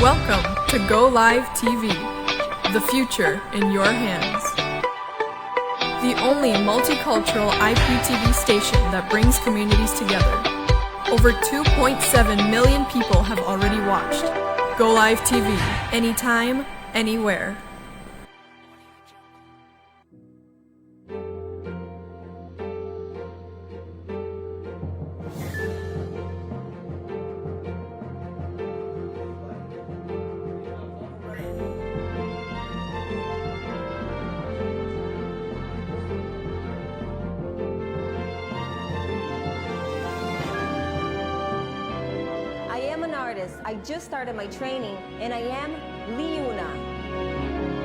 Welcome to Go Live TV, the future in your hands. The only multicultural IPTV station that brings communities together. Over 2.7 million people have already watched. Go Live TV, anytime, anywhere. I just started my training, and I am Liuna.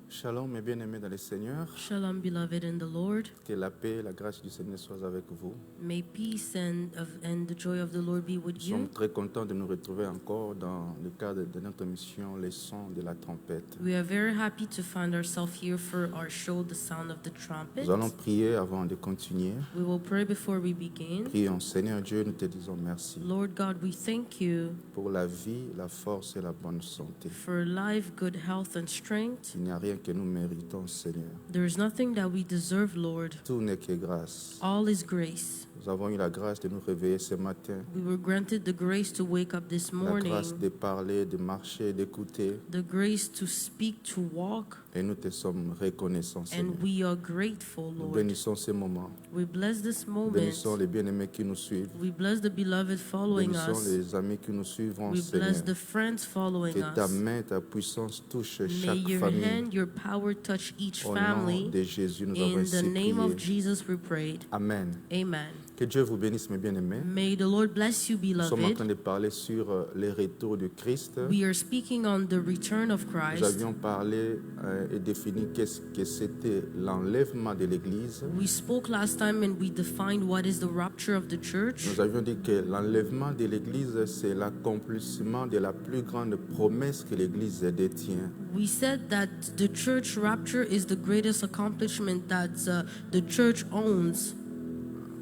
Shalom, mes bien-aimés dans le Seigneur. Shalom, beloved in the Lord. Que la paix et la grâce du Seigneur soient avec vous. May peace and the joy of the Lord be with Nous sommes you. très contents de nous retrouver encore dans le cadre de notre mission Les Sons de la Trompette. We are very happy to find ourselves here for our show, The Sound of the Trumpet. Nous allons prier avant de continuer. We will pray before we begin. Prions, Seigneur Dieu, nous te disons merci Lord God, we thank you pour la vie, la force et la bonne santé. for life, good health, and strength. Il n'y a rien que nous méritons, Seigneur. There is nothing that we deserve, Lord. Tout n'est que grâce. All is grace. Nous avons eu la grâce de nous réveiller ce matin. We were granted the grace to wake up this La morning, grâce de parler, de marcher, d'écouter. the grace to speak, to walk, Et nous te sommes reconnaissants, Seigneur. and we are grateful, Nous Lord. bénissons ces moments. We bless this Nous moment. bénissons les bien-aimés qui nous suivent. We bless the beloved following Bénissons us. les amis qui nous suivront, We Seigneur. bless the friends following Que ta us. main, ta puissance touche May chaque your famille. hand, your power touch each Au nom family. de Jésus, nous avons In ainsi the name of prié. Jesus we prayed. Amen. Amen. Que Dieu vous bénisse, mes bien-aimés. May the Lord bless you, Nous sommes en train beloved. de parler sur le retour de Christ. We are speaking on the return of Nous Christ. avions parlé et défini qu'est-ce que c'était l'enlèvement de l'Église. We spoke last time and we defined what is the rapture of the church. Nous avions dit que l'enlèvement de l'Église, c'est l'accomplissement de la plus grande promesse que l'Église détient. We said that the church rapture is the greatest accomplishment that the church owns.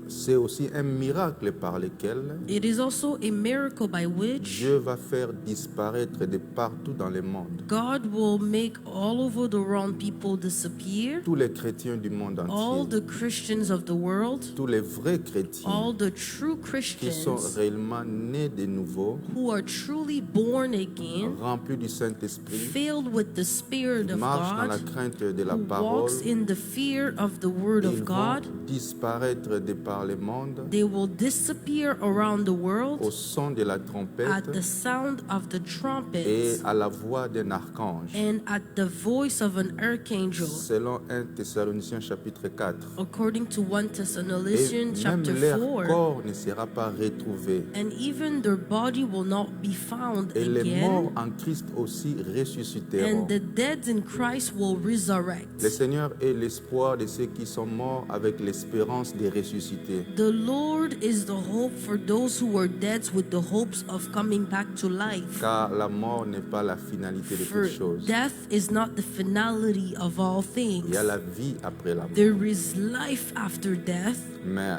C'est aussi un miracle par lequel It is also a miracle by which Dieu va faire disparaître de partout dans le monde God will make all over the world people disappear. tous les chrétiens du monde All entier, the Christians of the world, tous les vrais chrétiens all the true qui sont Christians réellement nés de nouveau, who are truly born again, remplis du Saint-Esprit, filled with the Spirit qui of marchent dans la God, crainte de la who parole, walks in the fear of the Word ils of God. vont disparaître de par le monde They will disappear around the au world son de la at trompette the sound of the et trumpet à la voix d'un archange, and at the voice of an archangel, selon 1 Thessaloniciens chapitre 4. according to 1 Et Thessalonians même chapter leur 4. corps ne sera pas retrouvé. And even their body will not be found Et les morts again, en Christ aussi ressusciteront. and the dead in Christ will Le resurrect. Seigneur est l'espoir de ceux qui sont morts avec l'espérance de ressusciter. The Lord is the hope for those who are dead with the hopes of coming back to life. Car la mort n'est pas la finalité de For toutes choses. death is not the finality of all Il things. y a la vie après la mort. There is life after death, Mais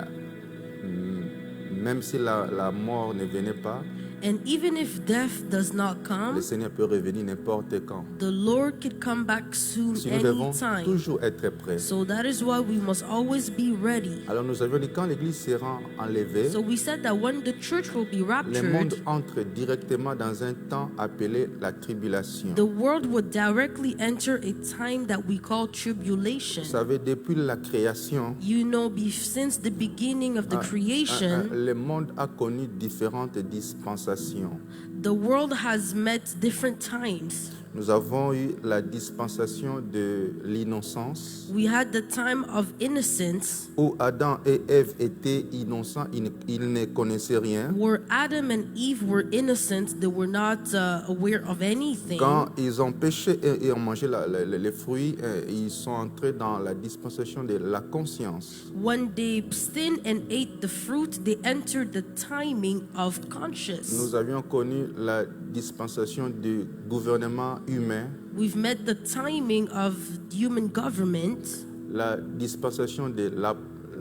même si la mort ne venait pas, and even if death does not le come, Seigneur peut revenir n'importe quand. the Lord could come back soon, Si nous devons anytime. toujours être prêts. So that is why we must always be ready. Alors nous avions dit quand l'Église sera enlevée, So we said that when the church will be le monde raptured, entre directement dans un temps appelé la tribulation. the world would directly enter a time that we call tribulation. Vous savez, depuis la création, You know, since the beginning of the creation, le monde a connu différentes dispensations. the world has met different times. Nous avons eu la dispensation de l'innocence, We had the time of innocence, où Adam et Ève étaient innocents, ils ne connaissaient rien. where Adam and Eve were innocent. They were not aware of anything. Quand ils ont péché et ont mangé les fruits, ils sont entrés dans la dispensation de la conscience. When they sinned and ate the fruit, they entered the timing of conscience. Nous avions connu la dispensation du gouvernement humain, We've met the timing of human government, la dispensation de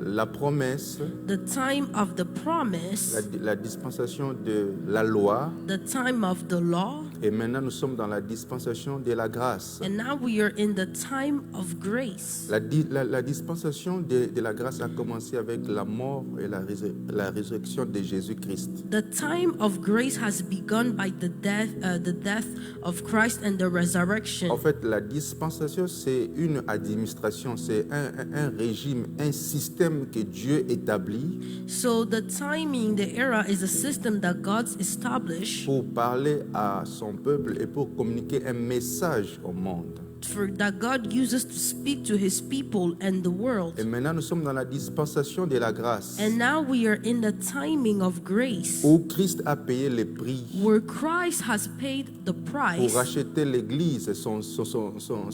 la promesse, the time of the promise, la dispensation de la loi, the time of the law, et maintenant nous sommes dans la dispensation de la grâce. and now we are in the time of grace. La dispensation de la grâce a commencé avec la mort et la résurrection de Jésus-Christ. The time of grace has begun by the death of Christ and the resurrection. En fait, la dispensation, c'est une administration, c'est un régime, un système que Dieu établit So the timing, the era, is a system that God's established pour parler à son peuple et pour communiquer un message au monde. that God uses to speak to his people and the world. Et maintenant, nous sommes dans la dispensation de la grâce, And now we are in the timing of grace, où Christ a payé le prix where Christ has paid the pour price racheter l'Église,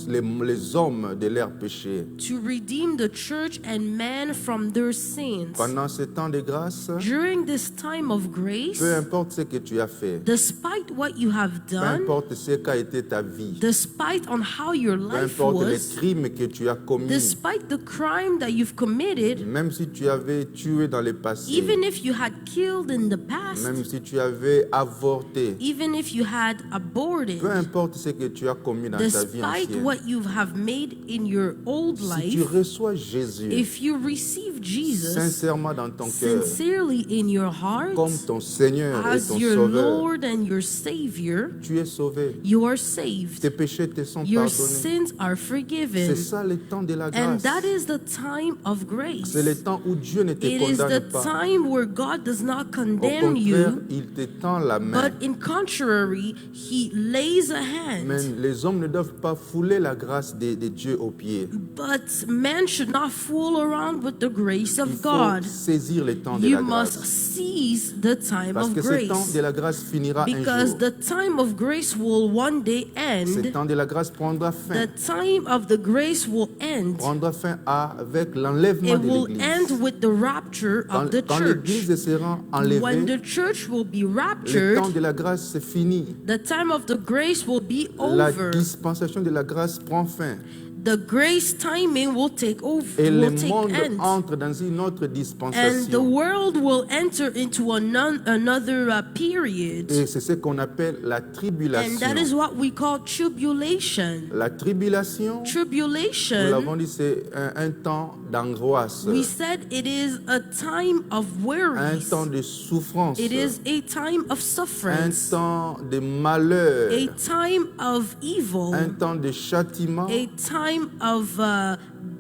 les hommes de leurs péchés. to redeem the church and man from their sins. Pendant ce temps de grâce, During this time of grace, peu importe ce que tu as fait, despite what you have peu done, importe ce qu'a été ta vie, despite on how your peu life importe les was, crimes que tu as commis, despite the crime that you've committed, même si tu avais tué dans le passé, even if you had killed in the même past, si tu avais avorté, even if you had aborted, peu importe ce que tu as commis dans ta vie despite ancienne, what you have made in your old si tu life, reçois Jésus if you receive Jesus sincèrement dans ton cœur sincerely in your heart comme ton Seigneur et as ton your Sauveur, Lord and your Savior, tu es sauvé. you are saved. Tes péchés te sont Your pardonnés. sins are forgiven. C'est ça le temps de la And grâce. that is the time of grace. C'est le temps où Dieu ne te It is the condamne pas. time where God does not Au condemn contraire, you, il te tend la main. but in contrary, He lays a hand. Mais les hommes ne doivent pas fouler la grâce de Dieu aux pieds. But man should not fool around with the grace Il of faut God. saisir le temps de You la must grâce. seize the time Parce of que ce temps grace. de la grâce finira un Because jour. the time of grace will one day Ce end. temps de la grâce prendra fin. The time of the grace will end. Prendra fin avec l'enlèvement It de will l'Église. end with the rapture of the Quand church. l'Église sera When enlevée, the church will be le temps raptured, de la grâce c'est fini. the time of the grace will be La over. dispensation de la grâce prend fin. The grace timing will take over, Et le will take monde end. entre dans une autre And the dispensation. world will enter into another period. Et c'est ce qu'on appelle la And that is tribulation. what we call tribulation. La tribulation, nous Tribulation, l'avons dit, c'est un temps d'angoisse, we said it is a time of un worries. temps de souffrance, It is a time of un sufferance, temps de malheur, a time of evil, un temps de châtiment, a time of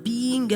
being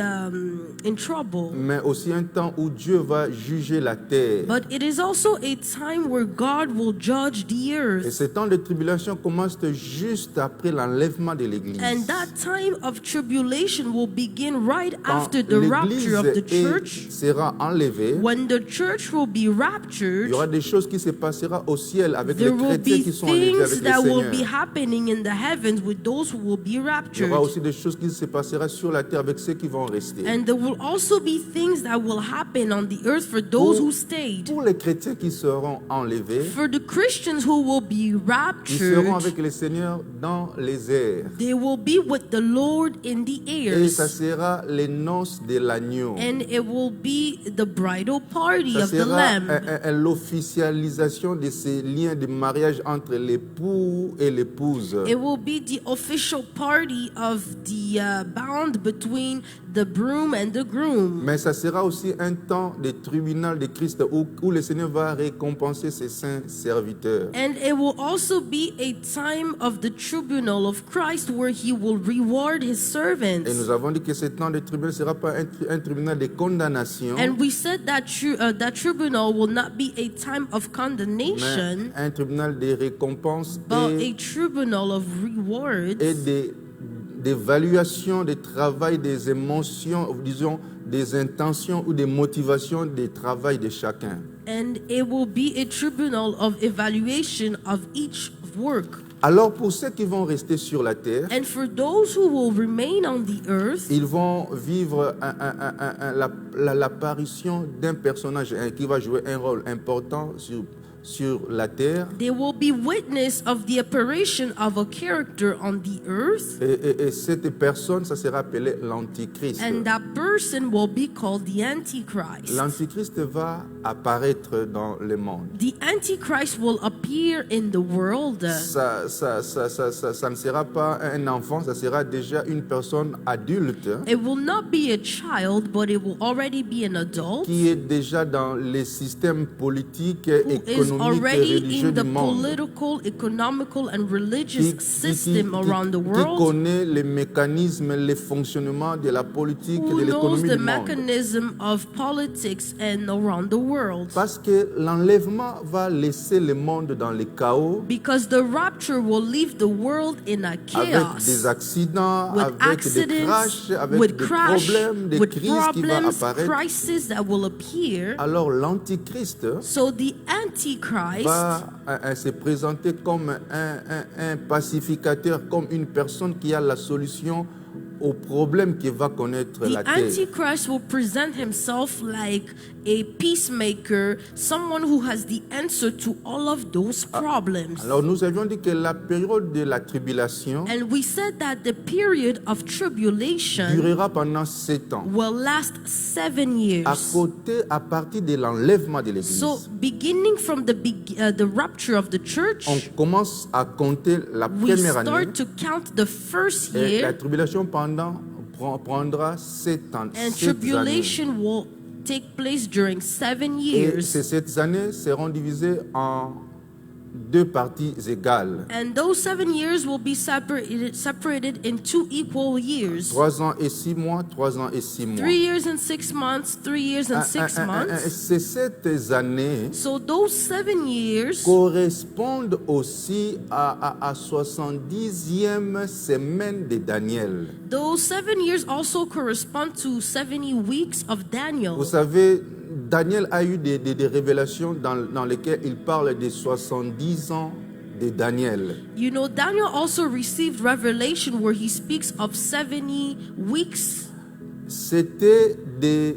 in trouble. mais aussi un temps où Dieu va juger la terre. But it is also a time where God will judge the Et earth. ce temps de tribulation commence juste après l'enlèvement de l'Église. And that time of tribulation will begin right Quand after the rapture of the l'Église church. sera enlevée, When the church will be il raptured, y aura des choses qui se passeront au ciel avec les there will chrétiens be qui sont enlevés things avec le that will be Seigneur. happening in the heavens with those who will be Il y raptured. aura aussi des choses qui se passeront sur la terre avec ceux qui vont rester. And there will also be things that will happen on the earth for those who stayed. Pour les chrétiens qui seront enlevés, For the Christians who will be ils seront raptured, avec le Seigneur dans les airs. they will be with the Lord in the Et ça airs. sera les noces de l'agneau. And it will be the bridal party Ça of the sera Lamb. l'officialisation de ces liens de mariage entre l'époux et l'épouse. It will be the official party of the bond between between the broom and the groom. Mais ça sera aussi un temps de tribunal de Christ où le Seigneur va récompenser ses saints serviteurs. And it will also be a time of the tribunal of Christ where he will reward his servants. Et nous avons dit que ce temps de tribunal ne sera pas un tribunal de condamnation, And we said that that tribunal will not be a time of mais condemnation, un tribunal de récompense but a et tribunal of rewards d'évaluation du travail, des émotions, ou disons des intentions ou des motivations du travail de chacun. and it will be a tribunal of evaluation of each work. Alors pour ceux qui vont rester sur la terre, And for those who will remain on the earth, ils vont vivre l'apparition d'un personnage qui va jouer un rôle important sur la terre. they will be witness of the apparition of a character on the earth, Et cette personne, ça sera appelé l'Antichrist. and that person will be called the Antichrist. L'Antichrist va apparaître dans le monde. The Antichrist will appear in the world. Ça ne sera pas un enfant, ça sera déjà une personne adulte It will not be a child, but it will already be an adult qui est déjà dans les systèmes politiques, who is économiques et already religieux in the du monde. political, economical, and religious Qui system around the qui world, connaît les mécanismes, les fonctionnements de la politique et who de knows l'économie the du monde. mechanism of politics and around the world. Parce que l'enlèvement va laisser le monde dans le chaos, Because the rapture will leave the world in a avec chaos, des accidents, with avec des accidents, crashs, avec with des crash, problèmes, des with crises qui vont problems, apparaître. crises that will appear. Alors l'Antichrist So the Antichrist va se présenter comme un pacificateur, comme une personne qui a la solution aux problèmes que va connaître la The terre. Antichrist will present himself like a peacemaker, someone who has the answer to all of those problems. Alors nous avions dit que la période de la tribulation And we said that the period of tribulation durera pendant 7 ans, will last 7 years. à partir de l'enlèvement de l'Église. So, beginning from the rapture of the church, On commence à compter la we première année start to count the first et la year, tribulation prendra 7 ans. and 7 années. tribulation will take place during 7 Et years. ces 7 années seront divisées en 2 parties égales. And those 7 years will be separated in 2 equal years. 3 ans et 6 mois, 3 ans et 6 mois. 3 years and 6 months, 3 years and 6 months. Ces 7 années So those 7 years correspondent aussi à 70e semaine de Daniel. Those 7 years also correspond to 70 weeks of Daniel. Vous savez, Daniel a eu des révélations dans lesquelles il parle des 70 ans de Daniel. You know, Daniel also received revelation where he speaks of 70 weeks. C'était des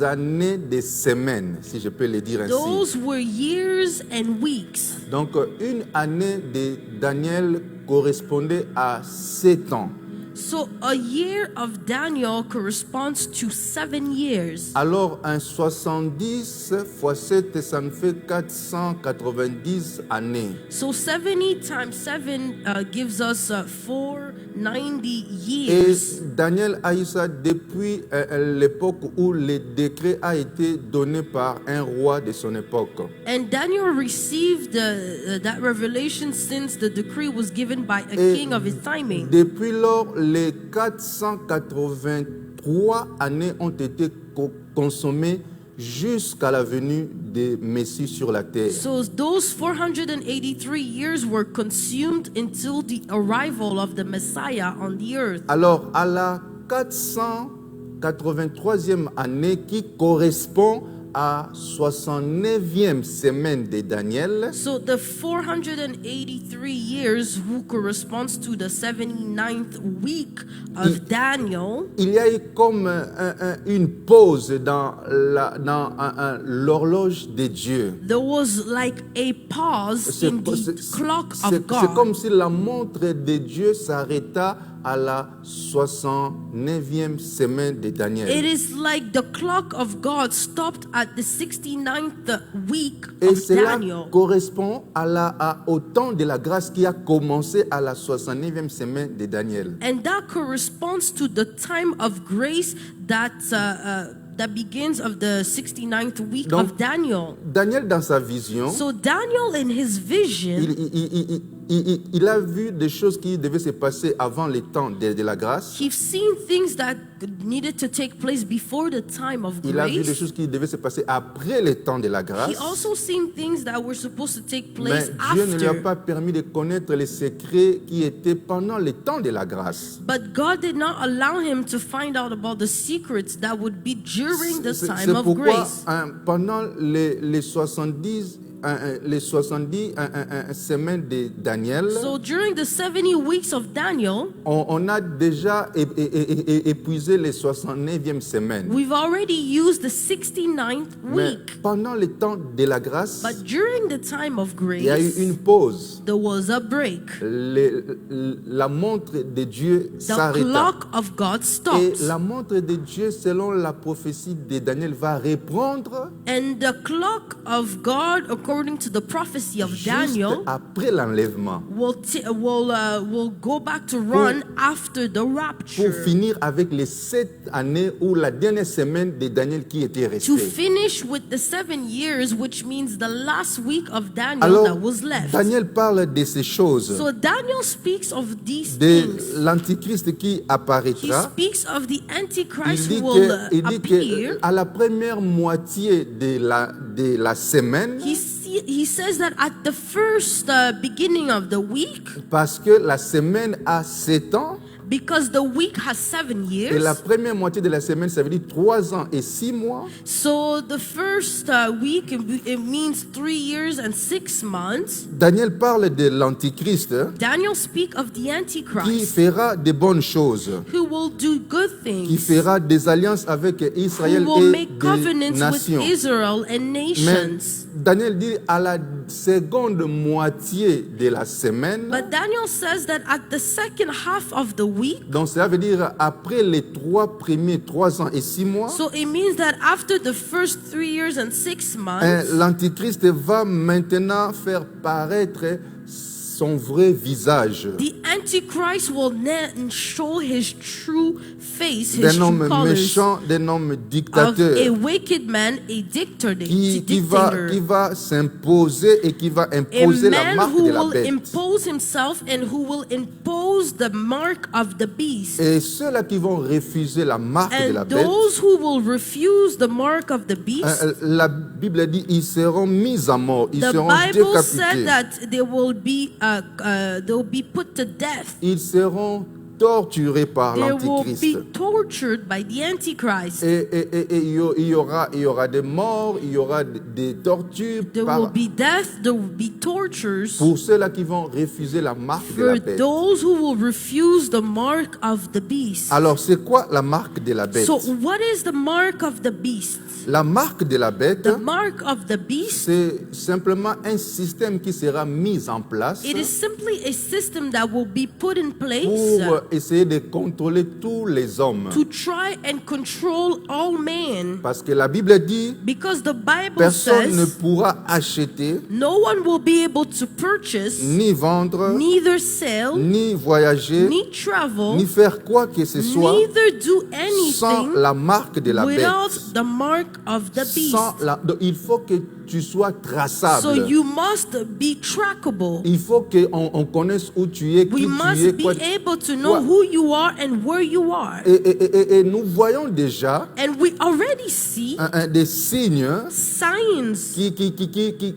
années, des semaines, si je peux le dire ainsi. Those were years and weeks. Donc, une année de Daniel correspondait à 7 ans. So a year of Daniel corresponds to 7 years. Alors, un 70 fois 7, ça nous fait 490 années. So 70 times 7 gives us 490 Et years. Daniel a eu ça depuis l'époque où le décret a été donné par un roi de son époque. And Daniel received that revelation since the decree was given by a Et king of his timing. depuis lors, les 483 années ont été consommées jusqu'à la venue des Messies sur la terre. So those 483 years were consumed until the arrival of the Messiah on the earth. Alors, à la 483e année qui correspond à 69e semaine de Daniel, So the 483 years who corresponds to the 79th week of Daniel, il y a eu comme une pause dans l'horloge de Dieu. there was like a pause in the clock C'est of God. comme si la montre de Dieu s'arrêta à la 69e semaine de Daniel. It is like the clock of God stopped at the 69th week Et of cela Daniel. correspond au temps de la grâce qui a commencé à la 69e semaine de Daniel. And that corresponds to the time of grace that begins of the 69th week Donc, of Daniel. Daniel, dans sa vision, So Daniel in his vision, il a vu des choses qui devaient se passer avant le temps de la grâce. he's seen things that needed to take place before the time of Il a vu des grace. choses qui devaient se passer après le temps de la grâce. He also seen things that were supposed to take Mais place Dieu ne lui a after. pas permis de connaître les secrets qui étaient pendant le temps de la grâce. But God did not allow him to find out about the secrets that would be during the C'est time of pourquoi grace. pendant les 70 semaines de Daniel, So during the 70 weeks of Daniel, on a déjà épuisé les 69e semaines. we've already used the 69th Mais week. pendant le temps de la grâce, But during the time of il y a eu grace, une pause. there was a break. La montre de Dieu The s'arrêta. clock of God Et stopped. la montre de Dieu, selon la prophétie de Daniel, va reprendre And the clock of God, according to the prophecy of juste Daniel, après l'enlèvement, will go back to run after the pour rapture. finir avec les 7 années ou la dernière semaine de Daniel qui était To restée. finish with the 7 years, which means the last week of Daniel Alors, that was left. Daniel parle de ces choses, So Daniel speaks of these de things. l'antichrist qui He apparaîtra. speaks of the Il Antichrist dit who will que appear. à la première moitié de la semaine, He says that at the first beginning of the week, parce que la semaine a 7 ans, because the week has 7 et la years, première moitié de la semaine, ça veut dire 3 ans et 6 mois. so the first week it means 3 years and 6 months. Daniel parle de l'antichrist Daniel speaks of the qui Antichrist fera de bonnes choses, who will do good qui things, fera des alliances avec who Israël will et make des covenants with nations. Israel and Mais nations. Daniel dit à la seconde moitié de la semaine, But Daniel says that at the second half of the week, donc cela veut dire après les 3 ans et 6 mois, so it means that after the first 3 years and 6 months, l'antichrist va maintenant faire paraître son vrai visage the Antichrist will then show his true face, his d'un true homme colors méchant, d'un homme of dictateur a wicked man, a dictator, qui va s'imposer et qui va a imposer la man marque who de la will bête. impose himself and who will impose the mark of the beast. Et ceux-là qui vont refuser la marque de la And bête, those who will refuse the mark of the beast, la Bible dit ils seront mis à mort, ils the seront Bible said décapités, that they will be put to death. ils seront torturés par They will l'antichrist. be tortured by the Antichrist. Et il y aura des morts, il y aura des tortures There will be death, there will be tortures pour ceux-là qui vont refuser la marque de la for bête. those who will refuse the mark of the beast. Alors c'est quoi la marque de la bête? So, what is the mark of the beast? La marque de la bête, The mark of the beast, c'est simplement un système qui sera mis en place it is simply a system that will be put in place pour essayer de contrôler tous les hommes. to try and control all men. Parce que la Bible dit, Because the Bible personne ne says pourra acheter, no one will be able to purchase, ni vendre, neither sell, ni voyager, ni travel, ni faire quoi que ce soit neither do sans anything la marque de la without bête. the mark of the beast. Donc, il faut que tu sois traçable. So you must be trackable. Il faut qu'on connaisse où tu es, qui We tu es, must be quoi. able to know who you are and where you are. Et nous voyons déjà And we already see des signes signs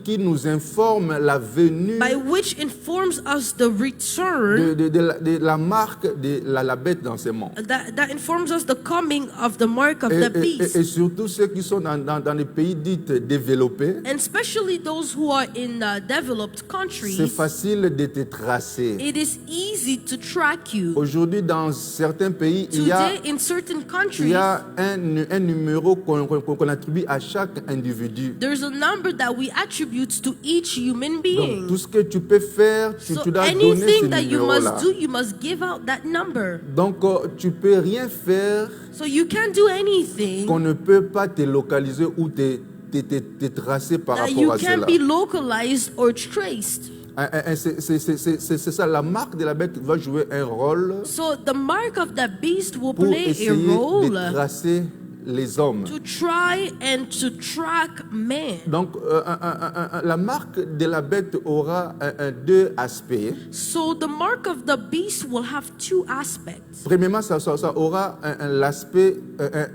qui nous informent la venue by which informs us the return, de la marque de la bête dans ce monde. that informs us the coming of the mark of the Et beast. surtout ceux qui sont dans les pays dits développés, And especially those who are in developed c'est countries, facile de te tracer. it is easy to track you. Aujourd'hui, dans certains pays, il y Today, in certain a countries, un un numéro qu'on attribue à chaque individu. There's a number that we attribute to each human Donc, being. tout ce que tu peux faire, So tu dois donner ce anything that you numéro-là. must do, you must give out that number. Donc, tu peux rien faire So you can't do anything qu'on ne peut pas te localiser ou te tracer par that you rapport à can't cela. be localized or traced. C'est ça, la marque de la bête va jouer un rôle So the mark of the beast will pour play a essayer de role tracer les hommes. to try and to track man. Donc, la marque de la bête aura deux aspects. So the mark of the beast will have two aspects. Premièrement, ça aura l'aspect,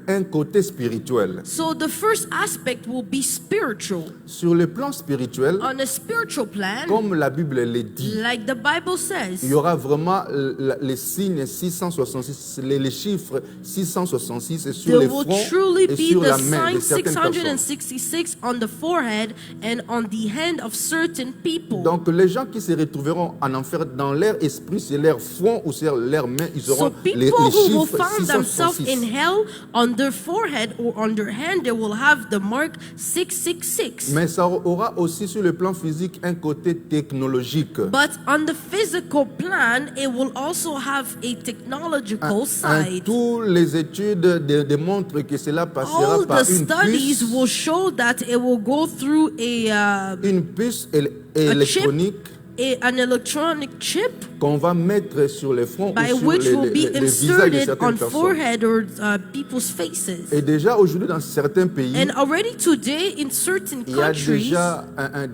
un côté spirituel. So the first aspect will be spiritual. Sur le plan spirituel, On a spiritual plan, comme la Bible le dit, like the Bible il says, y aura vraiment les signes 666, les chiffres 666 et sur there les will fronts truly et be sur the la main de sign certaines personnes. 666 on the forehead and on the hand of certain people. Donc les gens qui se retrouveront en enfer dans leur esprit, c'est leur front ou c'est leur main, ils So auront people les who will chiffres find themselves in 666. hell, on their forehead or on their hand, they will have the mark 666. Mais ça aura aussi sur le plan physique un côté technologique. But on the physical plan, it will also have a technological side. Toutes les études démontrent que cela passera All par the une studies puce, will show that it will go through une puce électronique an electronic chip qu'on va mettre sur les fronts by ou sur which will be les visages de inserted certaines on personnes. forehead or people's faces. Et déjà aujourd'hui dans certains pays, And already today in certain il y a countries, déjà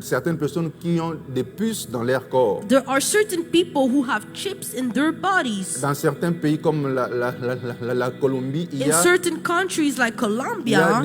certaines personnes qui ont des puces dans leur corps. there are certain people who have chips in their bodies. Dans certains pays comme la Colombie, il y In a, certain countries like il y a Colombia,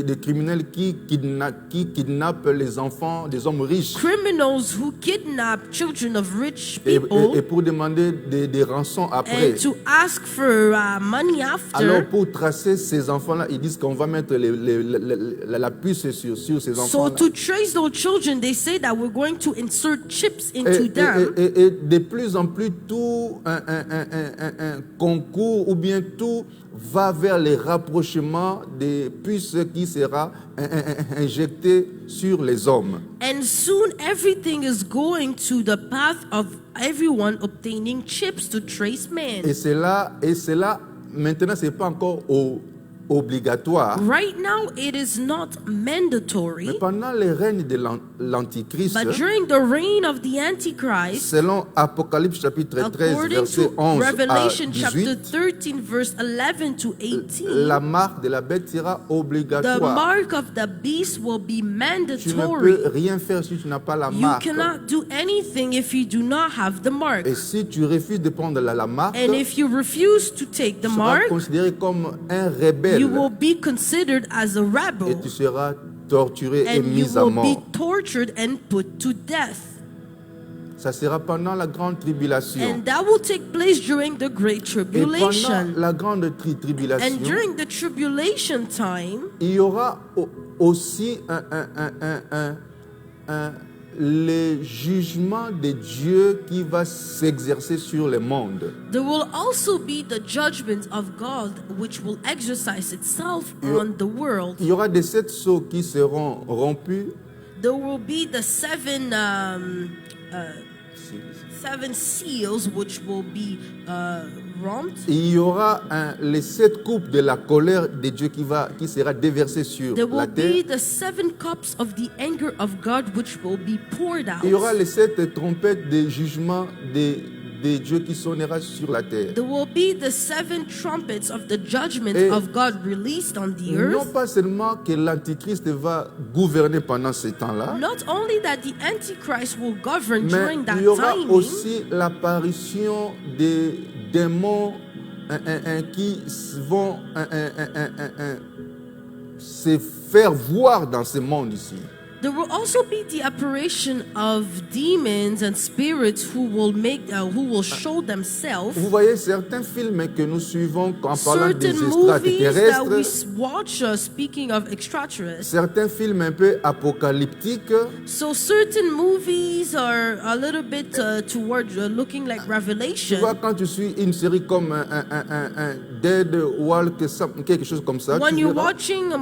des criminels qui kidnappent les enfants des hommes riches. criminals who kidnap children of rich Et people pour demander des rançons après. and to ask for money Alors after. pour tracer ces enfants-là, ils disent qu'on va mettre la puce sur ces So enfants-là. to trace those children, they say that we're going to insert chips into them. Et de plus en plus, tout un concours ou bien tout va vers le rapprochement des puces qui sera injecté sur les hommes. And soon everything is going to the path of everyone obtaining chips to trace man. Et cela, maintenant, ce n'est pas encore obligatoire. Right now, it is not Mais mandatory, pendant le règne de l'Antichrist, but during the reign of the Antichrist, selon Apocalypse chapitre 13, according verset to 11 à Revelation chapter 18, 13, verse 11 to 18, la marque de la bête sera the obligatoire. mark of the beast will be Tu ne mandatory. peux rien faire si tu n'as pas la You marque. cannot do anything if you do not have the mark. Et si tu refuses de prendre la marque, And if you refuse to take the tu seras mark, considéré comme un rebelle you will be considered as a et rebel, tu seras torturé et and you mis à will be mort. tortured and put to death. Ça sera pendant la grande tribulation. And that will take place during the Great Et pendant Tribulation. la grande tribulation, And during the tribulation time, il y aura aussi le jugement de Dieu qui va s'exercer sur le monde. there will also be the judgment of God, which will exercise itself on the world. Il y aura des 7 sceaux qui seront rompus. There will be the seven seals, which will be romped. Il y aura les 7 coupes de la colère de Dieu qui sera déversée sur There la will terre. be the 7 cups of the anger of God, which will be poured out. Il y aura les 7 trompettes de jugement de Dieu qui sonnera sur la terre. There will be the 7 trumpets of the judgment Et of God released on the non earth. pas seulement que l'Antichrist va gouverner pendant ce temps-là, Not only that the Antichrist will govern mais during that il y aura timing, aussi l'apparition des démons qui vont se faire voir dans ce monde ici. There will also be the apparition of demons and spirits who will show themselves. Vous voyez certains films que nous suivons en parlant des Certain movies that we extraterrestres, watch, speaking of extraterrestrials. certains films un peu apocalyptiques. So certain movies are a little bit toward looking like Tu Revelation. vois, quand tu suis une série comme un Dead Walk, quelque chose comme ça, When tu you're verras, watching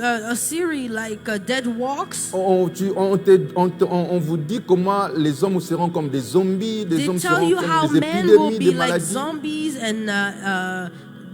a series like Dead Walks, on vous dit comment les hommes seront comme des zombies, des they hommes tell seront you comme how des men will épidémies, be des like maladies. zombies and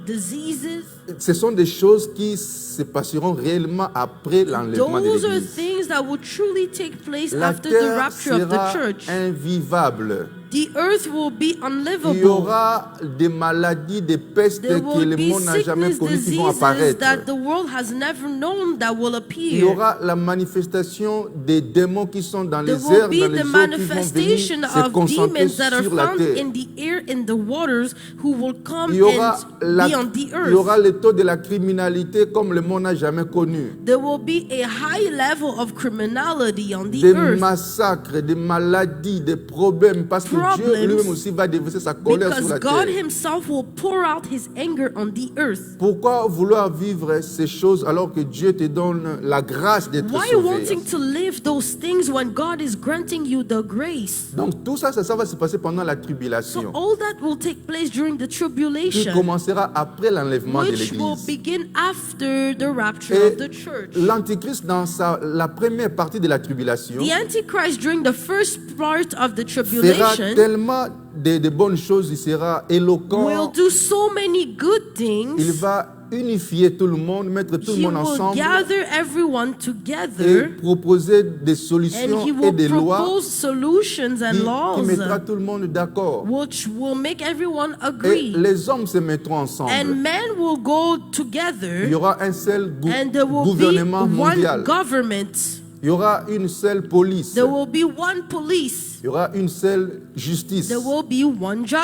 diseases. Ce sont des choses qui se passeront réellement après l'enlèvement de Those are l'Église. things that will truly take place La after the terre rapture of the sera church. invivable. The earth will be Il y unlivable. aura des maladies, des pestes There que will le be monde n'a jamais sickness, connues qui vont diseases apparaître. that the world has never known that will Il y appear. aura la manifestation des démons qui sont dans There les will airs, be dans les the eaux, qui vont manifestation venir se of concentrer demons that are sur la found terre. in the air, in the waters, who will come Il y aura, and be on the il y aura earth. le taux de la criminalité comme le monde n'a jamais connu. There will be a high level of criminality on the Des earth massacres, des maladies, des problèmes, parce que Dieu Problems. lui-même aussi va déverser sa colère sur because la God terre. Himself will pour out His anger on the earth. Pourquoi vouloir vivre ces choses alors que Dieu te donne la grâce d'être Why sauvé? wanting to live those things when God is granting you the grace? Donc tout ça, ça va se passer pendant la So tribulation, all that will take place during the qui tribulation, commencera après l'enlèvement de which will l'Église. begin after the rapture Et of the church. l'Antichrist, dans la première partie de la tribulation, The Antichrist during the first part of the fera tribulation tellement de bonnes choses, il sera will éloquent, do so many good il things. va unifier tout le monde, mettre tout le He monde will ensemble gather everyone et together, proposer des and solutions he et will des lois propose solutions and qui mettra laws tout le monde d'accord. which will make everyone Et agree. les hommes se mettront ensemble. And men will go Il y together, aura un seul and there will be gouvernement one mondial. government. Il y aura une seule police. There will be one police. Il y aura une seule justice. There will be one Il y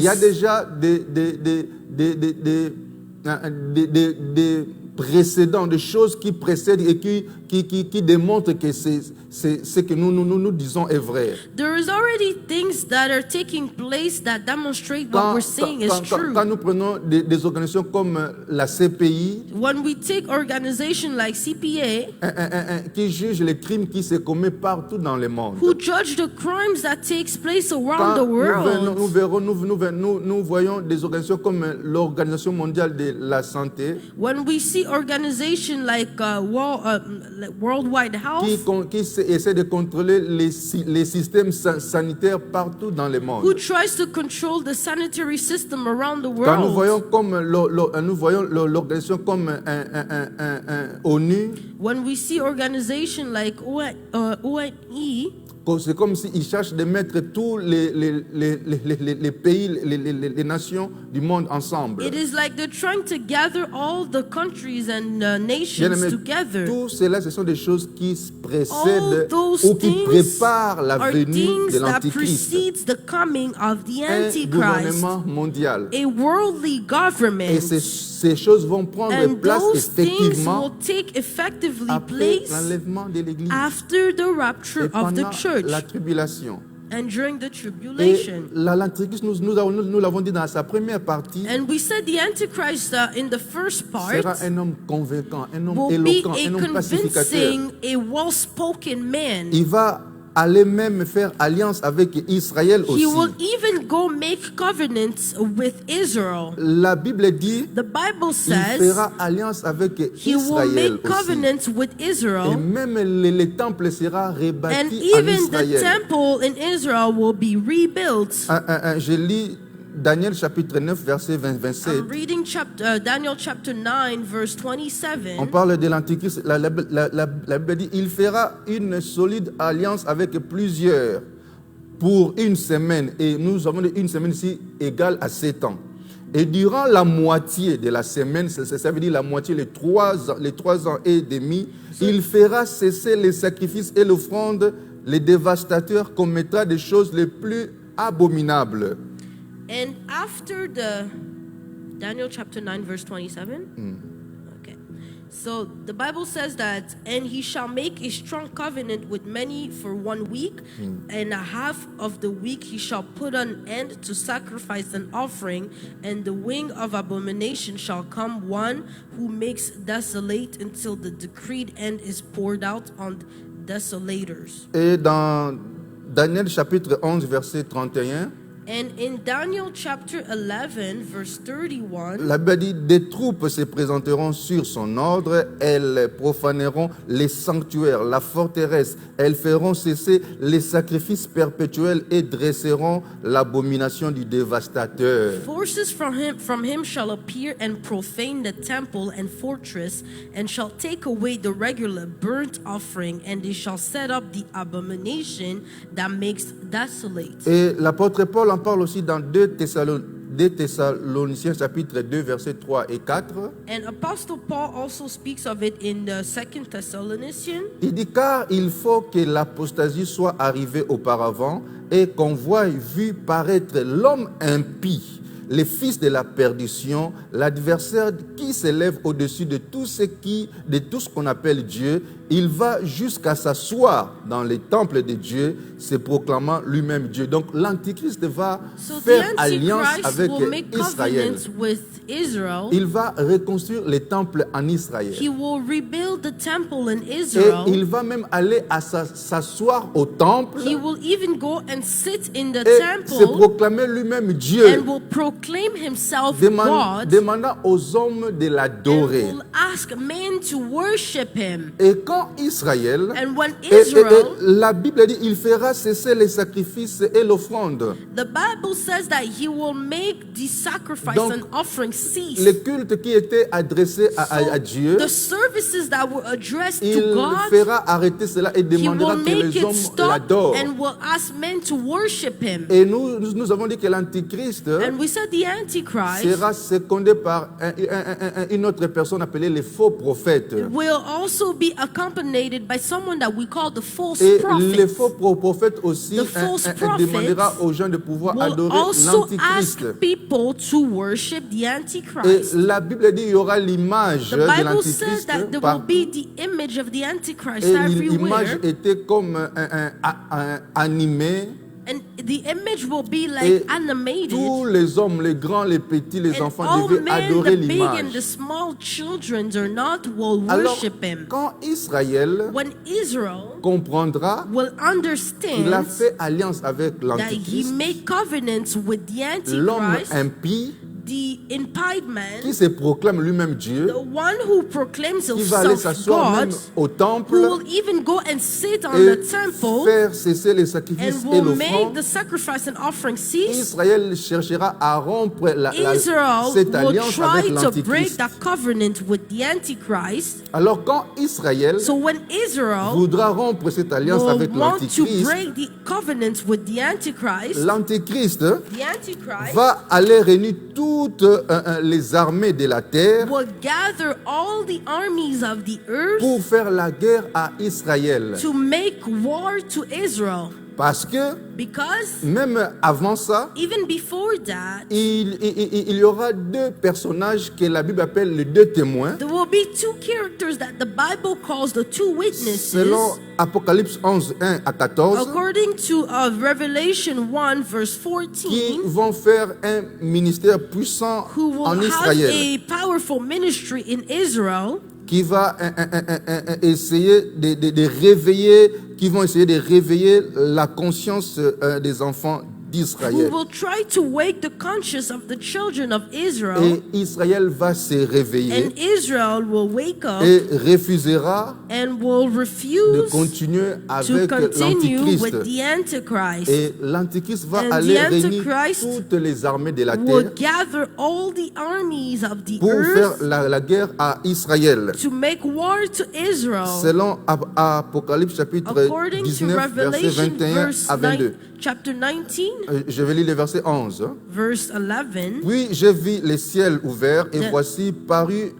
a justice. déjà des précédents, des choses qui précèdent et qui démontrent que ce que nous disons est vrai. There is already things that are taking place that demonstrate what we're saying is true. Quand nous prenons des organisations comme la CPI, When we take organization like CPA, qui juge les crimes qui se commettent partout dans le monde. who judge the crimes that takes place around Quand the world, nous voyons des organisations comme l'Organisation mondiale de la santé when we see organization like Worldwide Health, qui essaie de contrôler les systèmes sanitaires partout dans le monde. who tries to control the sanitary system around the Quand nous voyons world, comme l'organisation comme ONU, when we see organization like ONE, c'est comme s'ils cherchent de mettre tous les pays, les nations du monde ensemble. it is like they're trying to gather all the countries and Bien nations aimé, together. tout cela, ce sont des choses qui All précèdent those ou qui things préparent la are venue things de that l'Antichrist. precedes the coming of the Un Antichrist, gouvernement mondial. a worldly Et government. ces choses vont prendre And place those things effectivement will take effectively après place l'enlèvement de l'Église after the rapture et of the pendant church la tribulation. and during the Et tribulation. l'Antichrist, nous l'avons dit dans sa première partie, And we said the Antichrist in the first part sera un homme convaincant, un homme will be éloquent, a un homme pacificateur. convincing, a well-spoken man. Il va aller même faire alliance avec Israël aussi. He will even go make covenants with Israel. La Bible dit The Bible il says fera alliance avec he will Israël make aussi. covenants with Et Israel. même le temple sera And rebâti en even the Israël. temple in Israel will be rebuilt. Je lis Daniel chapitre 9 verset 27. I'm reading Daniel chapter 9 verse 27. On parle de l'Antichrist. La Bible dit il fera une solide alliance avec plusieurs pour une semaine. Et nous avons une semaine ici égale à 7 ans. Et durant la moitié de la semaine, ça veut dire la moitié, les 3 ans et demi, il fera cesser les sacrifices et l'offrande. Les dévastateurs commettra des choses les plus abominables. And after the Daniel chapter 9 verse 27. Okay. So the Bible says that, and he shall make a strong covenant with many for 1 week, and a half of the week he shall put an end to sacrifice and offering, and the wing of abomination shall come, one who makes desolate until the decreed end is poured out on desolators. Et dans Daniel chapitre 11, verset 31, And in Daniel chapter 11, verse 31, la Bible dit, des troupes se présenteront sur son ordre, elles profaneront les sanctuaires, la forteresse, elles feront cesser les sacrifices perpétuels et dresseront l'abomination du dévastateur. forces from him shall appear and profane the temple and fortress, and shall take away the regular burnt offering, and they shall set up the abomination that makes desolate. Et l'apôtre Paul en parle aussi dans 2 Thessaloniciens chapitre 2 versets 3 et 4. And Apostle Paul also speaks of it in the 2 Thessalonians. Il dit car il faut que l'apostasie soit arrivée auparavant et qu'on voie vu paraître l'homme impie, les fils de la perdition, l'adversaire qui s'élève au-dessus de tout ce qu'on appelle Dieu. Il va jusqu'à s'asseoir dans les temples de Dieu, se proclamant lui-même Dieu. Donc l'Antichrist va So faire the alliance Antichrist avec will make Israël. covenants with Israel. Il va reconstruire les temples en Israël. He will rebuild the temple in Et Israel. il va même aller s'asseoir au temple He will even go and sit in the et se temple proclamer lui-même Dieu, and will proclaim himself God, demandant aux hommes de and l'adorer. will ask men to worship him. Et quand Israël, And when et Israel, la Bible dit, il fera cesser les sacrifices et l'offrande. the Bible says that he will make the sacrifice Donc, and offering cease. Les cultes qui étaient adressés à Dieu, The services that were addressed il to God, fera arrêter cela et he demandera will que make les it hommes stop l'adorent. and will ask men to worship him. Et nous avons dit que l'Antichrist And we said the Antichrist sera secondé par une autre personne appelée les faux prophètes. will also be accompanied by someone that we call the false Et les prophet. faux prophètes aussi The false prophets demandera aux gens de pouvoir Will adorer also l'Antichrist. ask people to worship the Et Antichrist. la Bible dit qu'il y aura l'image The de Bible says l'Antichrist that there will partout. be the image of the Antichrist Et l'image everywhere, était comme un animé. and the image will be Et like animated. tous les hommes, les grands, les petits, les And enfants all devaient men, adorer the big and the l'image. small children or not, will Alors, worship him. quand Israël When Israel comprendra will qu'il a understand fait alliance avec that he l'Antichrist, made covenants with the l'homme Antichrist, impie the impied man, qui se proclame lui-même Dieu, the one who proclaims qui va aller himself s'asseoir même God, au who temple will even go and sit on et the temple faire cesser les sacrifices and et will make l'offrande. the sacrifice and offering cease. Israël cherchera à rompre Israel cette will alliance try avec to break l'Antichrist. that covenant with the Antichrist. Alors quand Israël So when Israel voudra rompre cette alliance will avec want to l'Antichrist, break the covenant with the Antichrist, l'Antichrist the Antichrist va aller réunir toutes les armées de la terre will gather all the armies of the earth pour faire la guerre à Israël. to make war to Israel. Parce que Because même avant ça, even before that, il y aura deux personnages que la Bible appelle les deux témoins. there will be two characters that the Bible calls the two witnesses. Selon Apocalypse 11, 1 à 14, According to Revelation 1 verse qui 14, vont faire un ministère puissant who will en have Israël, a powerful ministry in Israel, qui va essayer de réveiller, qui vont essayer de réveiller la conscience des enfants who d'Israël. will try to wake the conscience of the children of Israel, Et Israël va se réveiller and Israel will wake up et refusera and will de refuse continuer to avec continue with l'Antichrist. the Antichrist. Et l'Antichrist va And aller the réunir Antichrist toutes les armées de la Will terre gather all the armies of the pour faire earth la guerre à Israël. to make war to Israel. Selon Apocalypse chapitre According to 19, versets Revelation 21 verse à 22. chapter 19, Je vais lire le verset 11. verse 11. Puis je vis les ciels ouverts et The- voici parut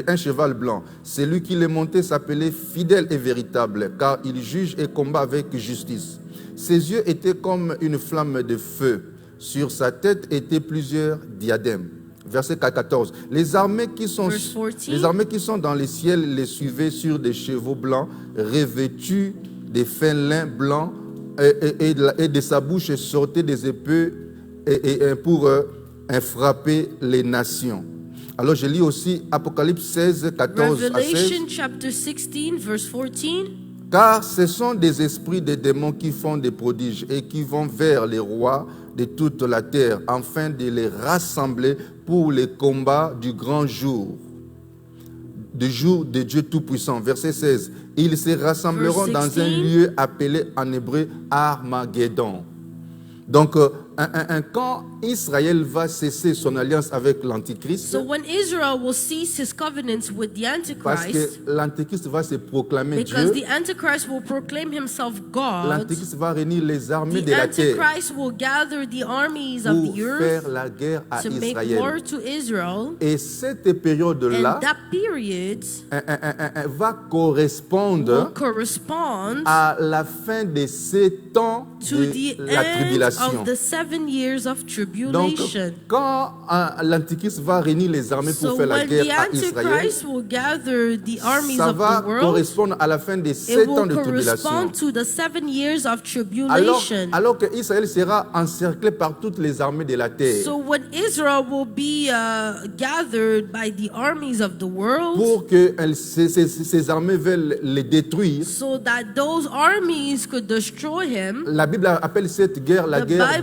un cheval blanc. Celui qui le montait s'appelait fidèle et véritable, car il juge et combat avec justice. Ses yeux étaient comme une flamme de feu. Sur sa tête étaient plusieurs diadèmes. verset 14. Les armées qui sont Verse 14. les armées qui sont dans les ciels les suivaient sur des chevaux blancs, revêtus des fins lins blancs, et de sa bouche sortaient des épées pour frapper les nations. Alors je lis aussi Apocalypse 16, 14 à 16. Revelation chapter 16, verse 14. Car ce sont des esprits des démons qui font des prodiges et qui vont vers les rois de toute la terre, afin de les rassembler pour les combats du grand jour, du jour de Dieu Tout-Puissant. Verset 16. Ils se rassembleront Verse dans 16. un lieu appelé en hébreu Armageddon. Donc, quand Israël va cesser son alliance avec l'Antichrist, So when Israel will cease his covenants with the parce que Antichrist, l'Antichrist va se proclamer because Dieu, the Antichrist will proclaim himself God, l'Antichrist va réunir les armées the de la terre Antichrist will gather the armies of pour the faire earth la guerre à to make war Israël. to Israel. Et cette période-là And that period va will correspondre correspond à la fin de 7 ans to the de la end tribulation. of the 7 years of Donc, tribulation. quand l'Antichrist va réunir les armées pour So faire la when the guerre à Israël, Antichrist will gather the armies ça of va the world, correspondre à la fin des it 7 ans will de tribulation. correspond to the 7 years of Alors, tribulation. alors que Israël sera encerclé par toutes les armées de la terre, So when Israel will be gathered by the armies of the world, pour que ces armées veulent les détruire, so that those armies could destroy him. la Bible appelle cette guerre la The guerre Bible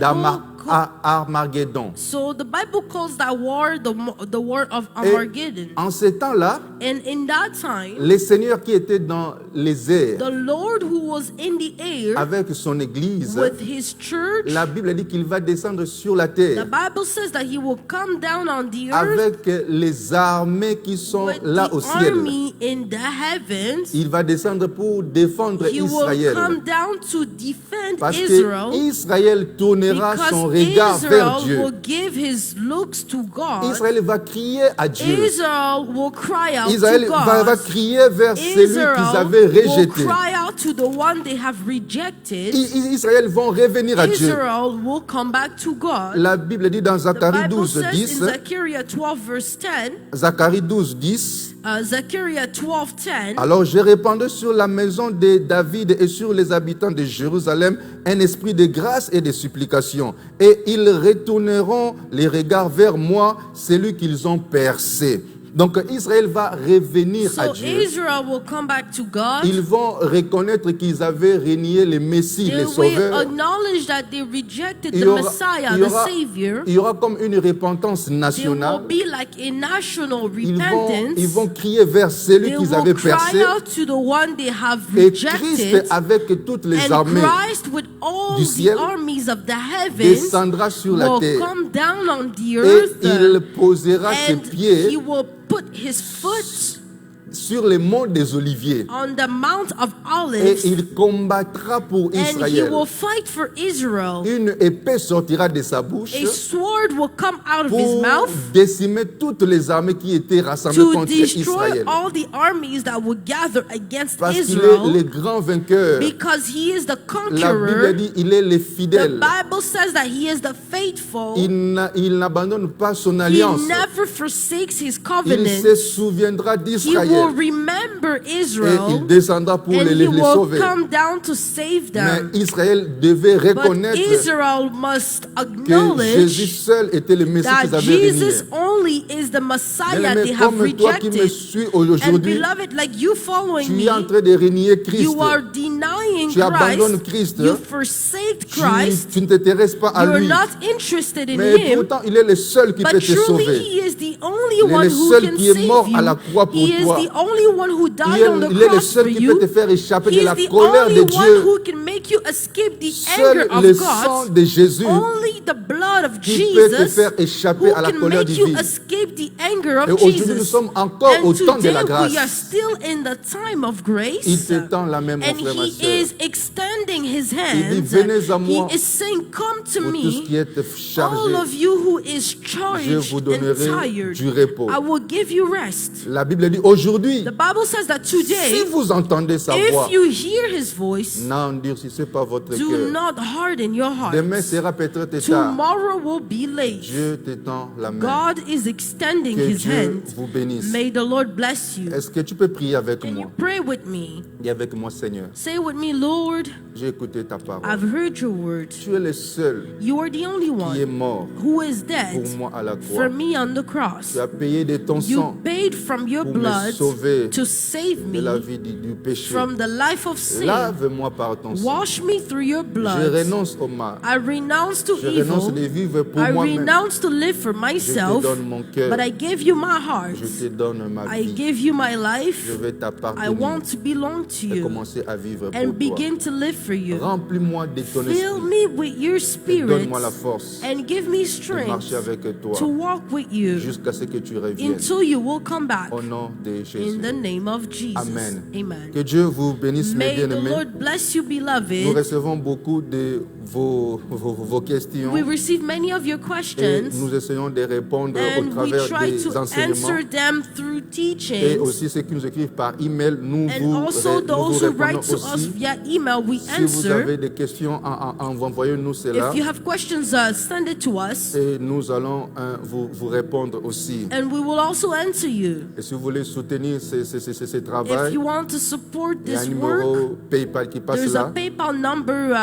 d'Armageddon. So the Bible calls that war the war of Et Armageddon. en ce temps-là, And in that time, les seigneurs qui étaient dans les airs the Lord who was in the air avec son église, with his church, la Bible dit qu'il va descendre sur la the terre Bible says that he will come down on the earth avec les armées qui sont with là au the ciel. army in the heavens. Il va descendre pour défendre He will Israël. come down to defend Parce Israel, que Israël tournera son because regard vers Israel Dieu. will give his looks to God. Israël va crier à Dieu. Israel will cry out Israël to va God. crier vers celui Israel qu'ils avaient will rejeté. cry out to the one they have rejected. Israël vont revenir à Dieu. Israel will come back to God. La Bible dit dans The Zacharie Bible 12, says 10, in Zechariah 12 verse 10, Zacharie 12, 10, Zechariah 12 10, alors je répandrai sur la maison de David et sur les habitants de Jérusalem un esprit de grâce et de supplication. Et ils retourneront les regards vers moi, celui qu'ils ont percé. Donc Israël va revenir à so Dieu. Israel will come back to God. Ils vont reconnaître qu'ils avaient renié le Messie, They le will Sauveur. acknowledge that they rejected Il the y aura- Messiah, il y the aura- Savior. Il y aura comme une repentance There will nationale. be like a national Ils repentance. vont crier vers celui They qu'ils will avaient cry percé. out to the one they have Et Christ, rejected. avec toutes les And armées, Christ with all du the ciel armies of the heavens descendra sur la will terre. come down on the Et earth, il posera ses and pieds he will put his foot sur les monts des Oliviers. on the Mount of Et Olives, il combattra pour and he Israël. will fight for Israel. Une épée sortira de sa bouche A sword will come out of his pour mouth décimer toutes les armées qui étaient rassemblées to contre destroy Israël. all the armies that will gather against Parce qu'il est Israel, le grand vainqueur. because he is the La Bible conqueror. dit il est le The fidèle. Bible says that he is the faithful. Il n'abandonne pas son He alliance. never forsakes his Il covenant. se souviendra He will d'Israël. remember Et Israel, il descendra pour and les he will sauver. come down to save them. Mais Israël devait But reconnaître Israel must que Jésus acknowledge seul était le Messie qu'ils that avaient renié. Jesus only is the Messiah Bien-aimé, they have comme toi qui me rejected. suis And aujourd'hui, beloved, like you following tu me, es en train de renier Christ. you are denying Tu abandonnes Christ. Christ. You forsake Christ. Tu ne t'intéresses pas à You're lui. not interested in Mais him. pourtant, il est le seul qui peut But te truly, sauver. he is the only Il est one le who seul can qui est save mort you. à la croix pour He is toi. the only one who Il died on the est le cross seul for qui peut you. te faire échapper He de la is the colère only de one Dieu. who can make you escape the Seul anger le of sang God. de Jésus Only the blood of qui peut te Jesus faire échapper who à la can colère make you divine. escape the anger Et of aujourd'hui, nous Jesus. sommes encore au And temps de la today we are grâce. still in the time of Il grace. te tend la main, mon And frère, ma he soeur. is extending his hands. venez à moi, He is saying, come to Pour tout ce qui me, est all chargé, of you who is je charged vous and donnerai tired. du repos. I will give you rest. La Bible dit aujourd'hui, The Bible says that si today, vous entendez sa voix, if you hear his voice, n'endurcissez pas votre do cœur. not harden your heart. Demain sera peut-être tard. Tomorrow will be late. Dieu t'étend la main. God is extending Que his Dieu hand. vous bénisse. May the Lord bless you. Est-ce que tu peux prier avec Can you moi? pray with me? Dis avec moi, Seigneur. Say with me, Lord, J'ai écouté ta parole. I've heard your word. Tu es le seul You are the only qui est one mort who is pour dead moi à la croix. for me on the cross. Tu as payé de ton You sang paid from your pour me blood sauver to save de la me vie du péché. from the life of sin. Lave-moi par ton sang. Wash me through your Je blood. renonce au mal. I renounce to Je renonce de evil. vivre pour I moi-même. renounce to live for Je te myself, donne mon cœur. but I give you my heart. Je te donne ma I vie. give you my Je life. vais I t'appartenir want to belong to et you commencer à vivre pour and toi. begin to live for you. Remplis-moi de ton Fill esprit me with your et spirit donne-moi la force and give me de strength marcher avec toi to walk with you jusqu'à ce que tu reviennes. until you will come back. Au nom de Jésus. In the name of Jesus. Amen. Amen. Que Dieu vous bénisse, mes May the bien-aimés. Lord bless you, Nous beloved. recevons beaucoup de vos questions We receive many of your et questions nous essayons de répondre au and we travers try des to enseignements. answer them through Et teachings. aussi ceux qui nous écrivent par email, nous And vous also those who répondons write to us aussi. via email, we Si vous answer. avez des questions, envoyez-nous cela If you have questions, send it to us et nous allons vous répondre aussi. and we will also answer you. Et si vous voulez soutenir ce If travail, you want to support il y a un this work, numéro PayPal qui passe there's a là. PayPal number.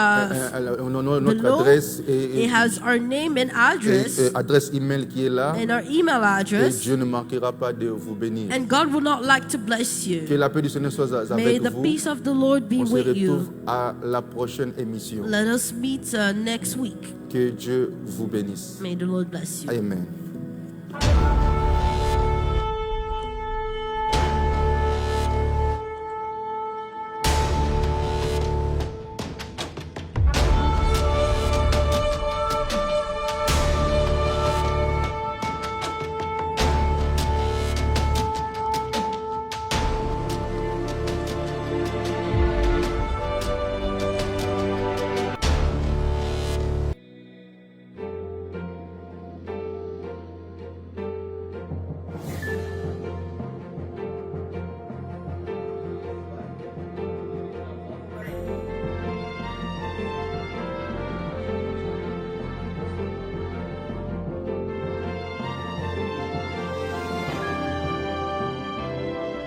Notre below. adresse It has our name and address adresse email qui est là. and our email Et address. Dieu ne manquera pas de vous bénir. And God will not like to bless Que you. la paix du Seigneur soit May avec the vous. peace of the Lord be On se with retrouve you. à la prochaine émission. Let us meet next week. Que Dieu vous bénisse. May the Lord bless you. Amen.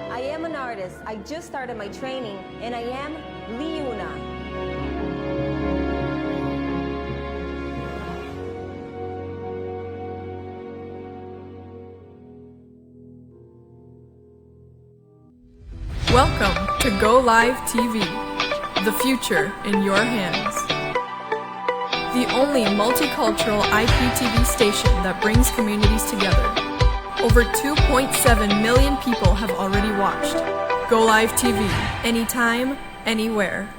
I am an artist. I just started my training, and I am Liuna. Welcome to Go Live TV, the future in your hands. The only multicultural IPTV station that brings communities together. Over 2.7 million people have already watched. Go Live TV, anytime, anywhere.